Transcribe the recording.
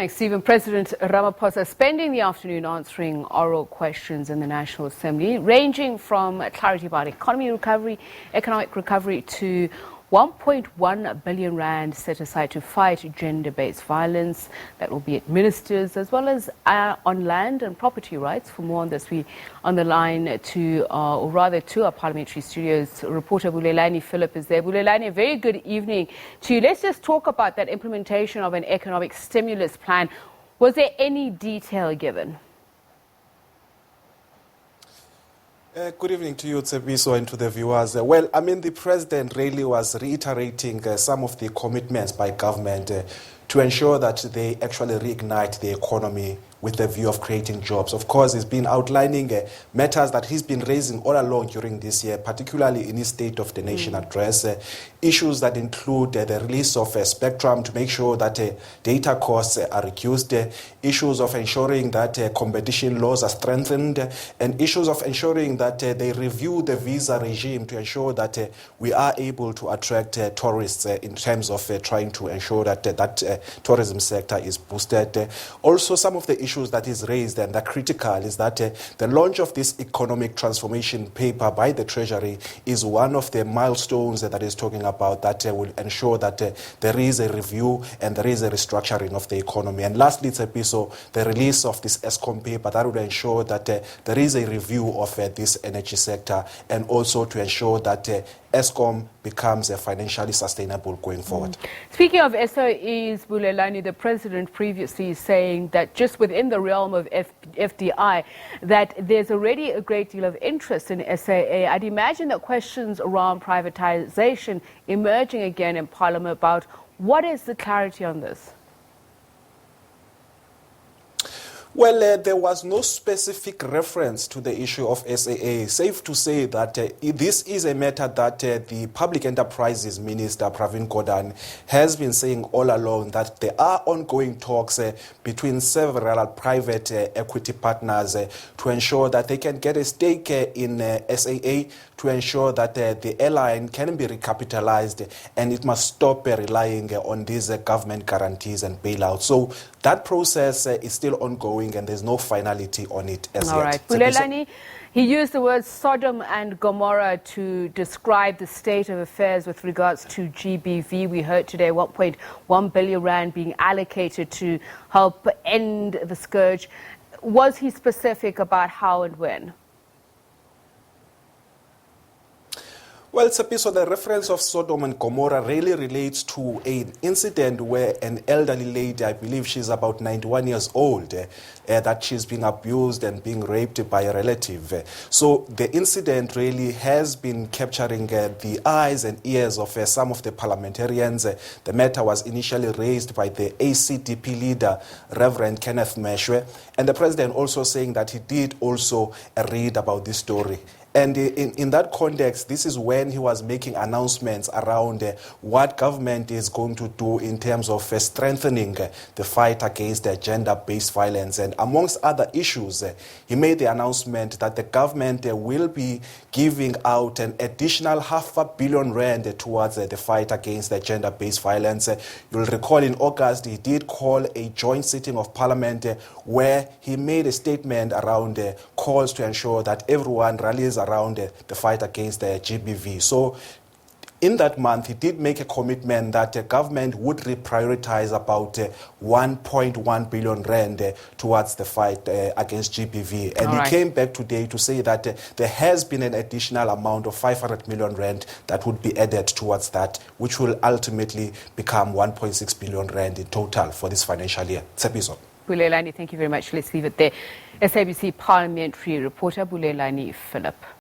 Thanks, Stephen. President Ramaphosa spending the afternoon answering oral questions in the National Assembly, ranging from clarity about economic recovery to 1.1 billion rand set aside to fight gender-based violence that will be administered, as well as on land and property rights. For more on this, we on the line to our parliamentary studios. Reporter Bulelani Phillip is there. Bulelani, a very good evening to you. Let's just talk about that implementation of an economic stimulus plan. Was there any detail given? Good evening to you, Tsebiso, and to the viewers. The president really was reiterating some of the commitments by government to ensure that they actually reignite the economy with the view of creating jobs. Of course, he's been outlining matters that he's been raising all along during this year, particularly in his State of the Nation address, issues that include the release of spectrum to make sure that data costs are reduced, issues of ensuring that competition laws are strengthened, and issues of ensuring that they review the visa regime to ensure that we are able to attract tourists in terms of trying to ensure that that tourism sector is boosted. Also, some of the issues that is raised and are critical is that the launch of this economic transformation paper by the Treasury is one of the milestones that is talking about that will ensure that there is a review and there is a restructuring of the economy. And lastly, Tsepiso, the release of this ESCOM paper that will ensure that there is a review of this energy sector and also to ensure that ESCOM becomes financially sustainable going forward. Speaking of SOEs, Bulelani, the president previously saying that just within the realm of FDI, that there's already a great deal of interest in SAA. I'd imagine that questions around privatization emerging again in Parliament about what is the clarity on this? Well, there was no specific reference to the issue of SAA. Safe to say that this is a matter that the Public Enterprises Minister, Pravin Gordhan, has been saying all along, that there are ongoing talks between several private equity partners to ensure that they can get a stake in SAA, to ensure that the airline can be recapitalized and it must stop relying on these government guarantees and bailouts. So that process is still ongoing and there's no finality on it as yet. All right. Bulelani, he used the words Sodom and Gomorrah to describe the state of affairs with regards to GBV. We heard today 1.1 billion rand being allocated to help end the scourge. Was he specific about how and when? Well, Tsepiso, the reference of Sodom and Gomorrah really relates to an incident where an elderly lady, I believe she's about 91 years old, that she's been abused and being raped by a relative. So the incident really has been capturing the eyes and ears of some of the parliamentarians. The matter was initially raised by the ACDP leader, Reverend Kenneth Meshwe, and the president also saying that he did also read about this story. And in that context, this is when he was making announcements around what government is going to do in terms of strengthening the fight against gender-based violence. And amongst other issues, he made the announcement that the government will be giving out an additional R500 million towards the fight against gender-based violence. You'll recall in August, he did call a joint sitting of Parliament where he made a statement around calls to ensure that everyone rallies around the fight against the GBV. So in that month, he did make a commitment that the government would reprioritize about 1.1 billion rand towards the fight against GBV. And he came back today to say that there has been an additional amount of 500 million rand that would be added towards that, which will ultimately become 1.6 billion rand in total for this financial year. Tsepiso. Bulelani, thank you very much. Let's leave it there. SABC Parliamentary reporter Bulelani Phillip.